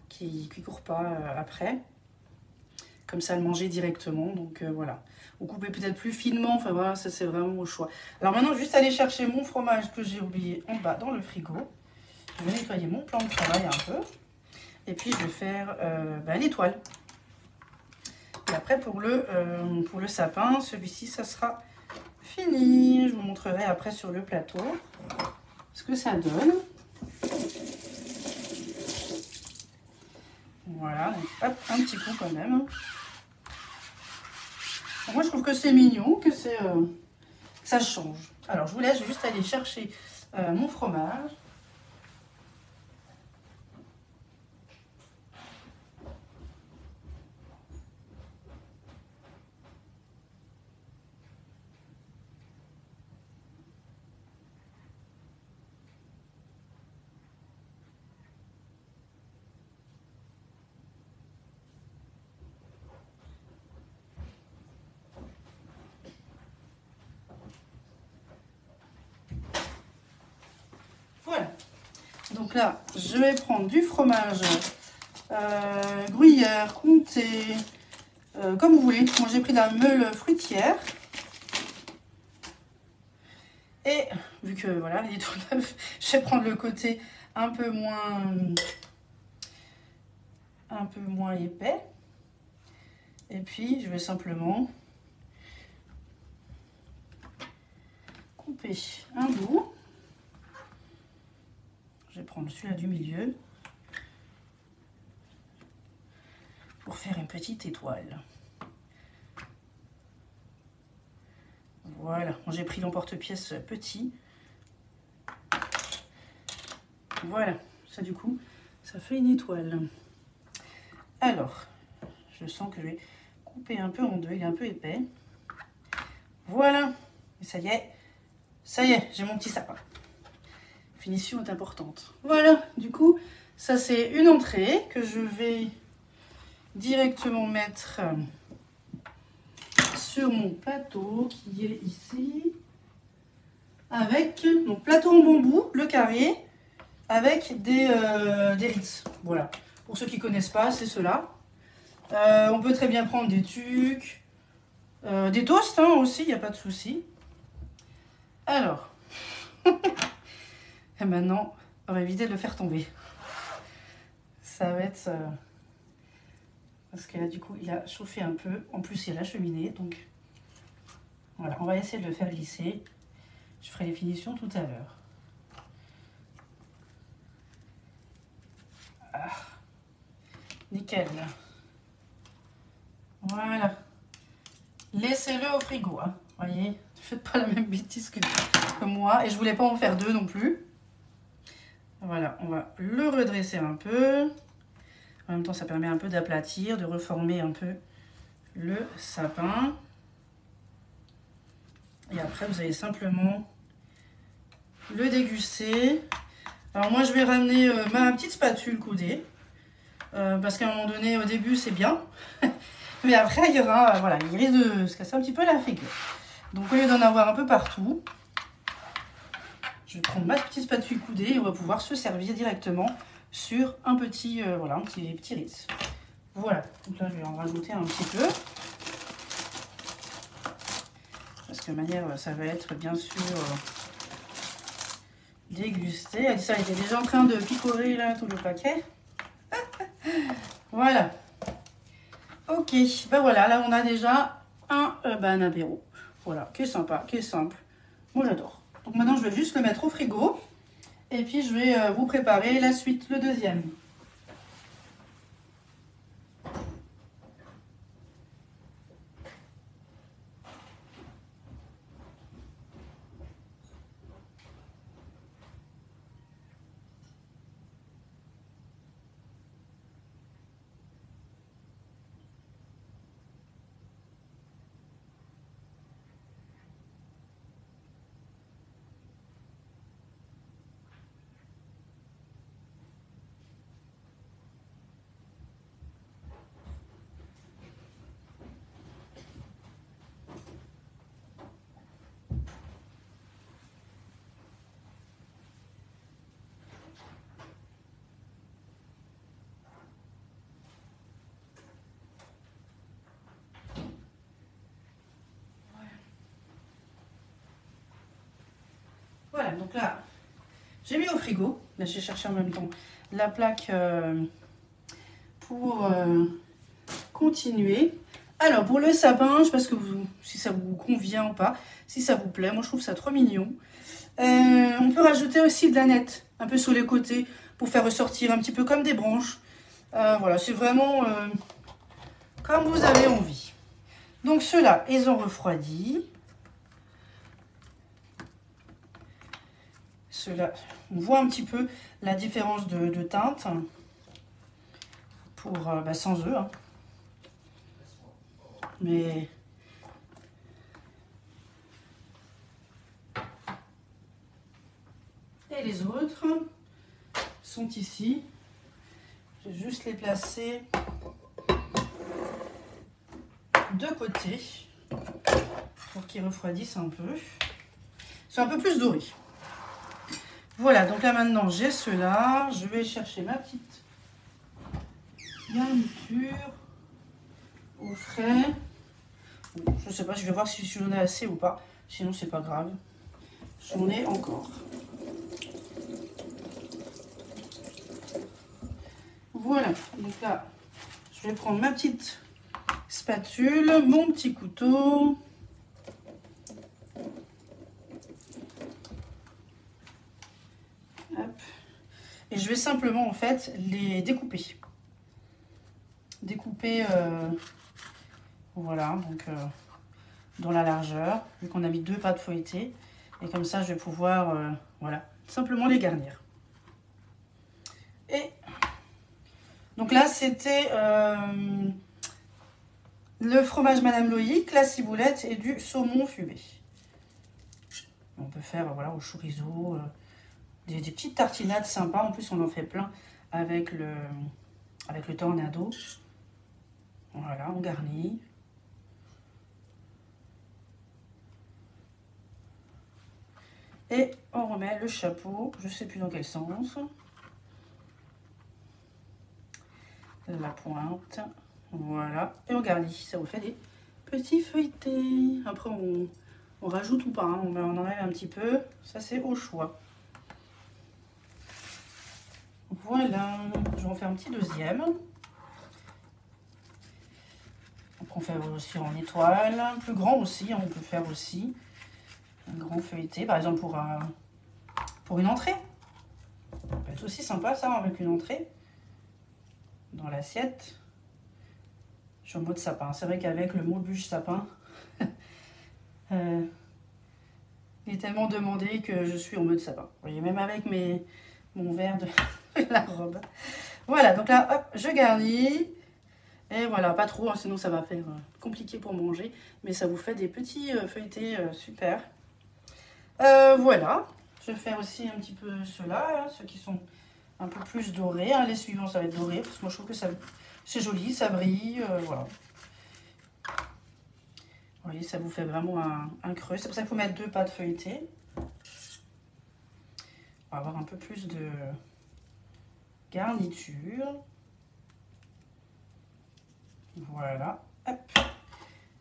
qui courent pas après. Comme ça, le manger directement. Donc voilà. Vous coupez peut-être plus finement. Enfin voilà, ça c'est vraiment au choix. Alors maintenant, juste aller chercher mon fromage que j'ai oublié en bas dans le frigo. Je vais nettoyer mon plan de travail un peu. Et puis je vais faire l'étoile. Et après pour le sapin, celui-ci, ça sera fini. Je vous montrerai après sur le plateau ce que ça donne. Voilà, donc hop, un petit coup quand même. Moi, je trouve que c'est mignon, que ça change. Alors, je vous laisse juste aller chercher mon fromage. Voilà. Donc là, je vais prendre du fromage gruyère, comté, comme vous voulez. Moi, j'ai pris de la meule fruitière. Et vu que voilà, il est tout neuf, je vais prendre le côté un peu moins épais. Et puis, je vais simplement couper un bout. Je vais prendre celui-là du milieu pour faire une petite étoile. Voilà, j'ai pris l'emporte-pièce petit. Voilà, ça du coup, ça fait une étoile. Alors, je sens que je vais couper un peu en deux, il est un peu épais. Voilà, et ça y est, j'ai mon petit sapin. Finition est importante. Voilà, du coup, ça c'est une entrée que je vais directement mettre sur mon plateau qui est ici. Avec, donc plateau en bambou, le carré, avec des Ritz. Voilà, pour ceux qui ne connaissent pas, c'est cela. On peut très bien prendre des tucs, des toasts hein, aussi, il n'y a pas de souci. Alors, et maintenant, on va éviter de le faire tomber. Ça va être... parce que là, du coup, il a chauffé un peu. En plus, il y a la cheminée, donc Voilà, on va essayer de le faire glisser. Je ferai les finitions tout à l'heure. Ah, nickel. Voilà. Laissez-le au frigo, hein. Voyez, ne faites pas la même bêtise que moi. Et je voulais pas en faire deux non plus. Voilà, on va le redresser un peu. En même temps, ça permet un peu d'aplatir, de reformer un peu le sapin. Et après, vous allez simplement le déguster. Alors moi, je vais ramener ma petite spatule coudée. Parce qu'à un moment donné, au début, c'est bien. Mais après, il y aura, voilà, il risque de se casser un petit peu la figure. Donc, au lieu d'en avoir un peu partout, je vais prendre ma petite spatule coudée et on va pouvoir se servir directement sur un petit, voilà, un petit ritz. Voilà, donc là, je vais en rajouter un petit peu. Parce que de manière, ça va être bien sûr dégusté. Alissa était déjà en train de picorer là tout le paquet. Voilà. Ok, ben voilà, là on a déjà un apéro. Voilà, qui est sympa, qui est simple. Moi j'adore. Donc maintenant je vais juste le mettre au frigo. Et puis je vais vous préparer la suite, le deuxième. Voilà, donc là, j'ai mis au frigo. Là, j'ai cherché en même temps la plaque pour continuer. Alors, pour le sapin, je ne sais pas si ça vous convient ou pas, si ça vous plaît. Moi, je trouve ça trop mignon. On peut rajouter aussi de la nette, un peu sur les côtés, pour faire ressortir un petit peu comme des branches. Voilà, c'est vraiment comme vous avez envie. Donc, ceux-là, ils ont refroidi. Ceux-là, on voit un petit peu la différence de teinte pour sans eux. Hein. Mais et les autres sont ici. Je vais juste les placer de côté pour qu'ils refroidissent un peu. Ils sont un peu plus dorés. Voilà, donc là maintenant j'ai ceux-là. Je vais chercher ma petite garniture au frais. Bon, je ne sais pas, je vais voir si j'en ai assez ou pas. Sinon c'est pas grave. J'en ai encore. Voilà, donc là, je vais prendre ma petite spatule, mon petit couteau. Hop. Et je vais simplement, en fait, les découper. Découper, voilà, donc dans la largeur, vu qu'on a mis 2 pâtes feuilletées. Et comme ça, je vais pouvoir, voilà, simplement les garnir. Et donc là, c'était le fromage Madame Loïc, la ciboulette et du saumon fumé. On peut faire, voilà, au chorizo, des petites tartinades sympas. En plus, on en fait plein avec le tornado. Voilà, on garnit. Et on remet le chapeau, je ne sais plus dans quel sens. La pointe, voilà. Et on garnit, ça vous fait des petits feuilletés. Après, on rajoute ou pas, hein. On en enlève un petit peu. Ça, c'est au choix. Voilà, je vais en faire un petit deuxième. qu'on fait aussi en étoile. Plus grand aussi, on peut faire aussi un grand feuilleté, par exemple pour une entrée. Ça peut être aussi sympa ça, avec une entrée dans l'assiette. Je suis en mode sapin. C'est vrai qu'avec le mot bûche sapin, il est tellement demandé que je suis en mode sapin. Vous voyez, même avec mon verre de la robe. Voilà, donc là, hop, je garnis. Et voilà, pas trop, hein, sinon ça va faire compliqué pour manger. Mais ça vous fait des petits feuilletés super. Voilà, je vais faire aussi un petit peu ceux-là, ceux qui sont un peu plus dorés. Hein. Les suivants, ça va être doré, parce que moi je trouve que c'est joli, ça brille, voilà. Vous voyez, ça vous fait vraiment un creux. C'est pour ça qu'il faut mettre 2 pâtes feuilletées. On va avoir un peu plus de garniture. Voilà, hop.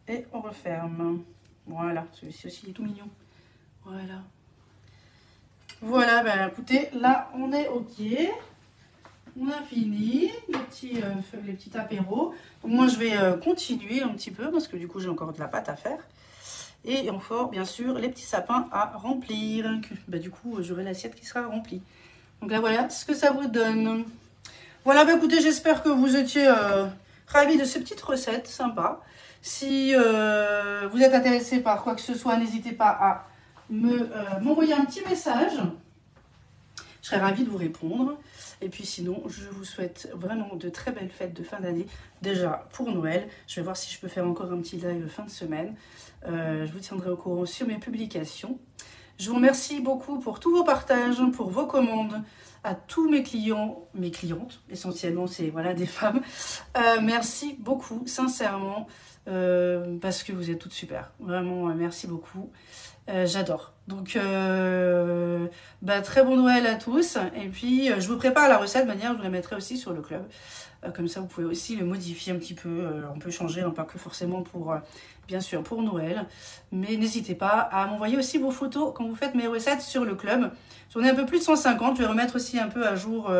Et on referme. Voilà, celui-ci aussi il est tout mignon. Voilà. Voilà, ben écoutez, là on est ok. On a fini les petits apéros. Donc moi je vais continuer un petit peu parce que du coup j'ai encore de la pâte à faire. Et encore bien sûr les petits sapins à remplir. Ben, du coup j'aurai l'assiette qui sera remplie. Donc là voilà ce que ça vous donne. Voilà, ben écoutez, j'espère que vous étiez ravis de ces petites recettes sympas. Si vous êtes intéressé par quoi que ce soit, n'hésitez pas à m'envoyer un petit message. Je serais ravie de vous répondre. Et puis sinon, je vous souhaite vraiment de très belles fêtes de fin d'année. Déjà pour Noël, je vais voir si je peux faire encore un petit live fin de semaine. Je vous tiendrai au courant sur mes publications. Je vous remercie beaucoup pour tous vos partages, pour vos commandes, à tous mes clients, mes clientes, essentiellement c'est voilà, des femmes. Merci beaucoup, sincèrement, parce que vous êtes toutes super. Vraiment, merci beaucoup. J'adore. Donc, très bon Noël à tous. Et puis, je vous prépare la recette de manière, je vous la mettrai aussi sur le club. Comme ça, vous pouvez aussi le modifier un petit peu. On peut changer, pas que forcément pour, bien sûr, pour Noël. Mais n'hésitez pas à m'envoyer aussi vos photos quand vous faites mes recettes sur le club. J'en ai un peu plus de 150. Je vais remettre aussi un peu à jour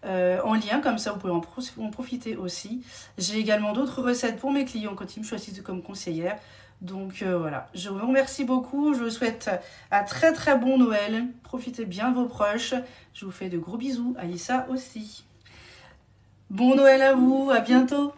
en lien. Comme ça, vous pouvez en profiter aussi. J'ai également d'autres recettes pour mes clients quand ils me choisissent comme conseillère. Donc voilà, je vous remercie beaucoup, je vous souhaite un très très bon Noël, profitez bien de vos proches, je vous fais de gros bisous, Aïssa aussi. Bon Noël à vous, à bientôt.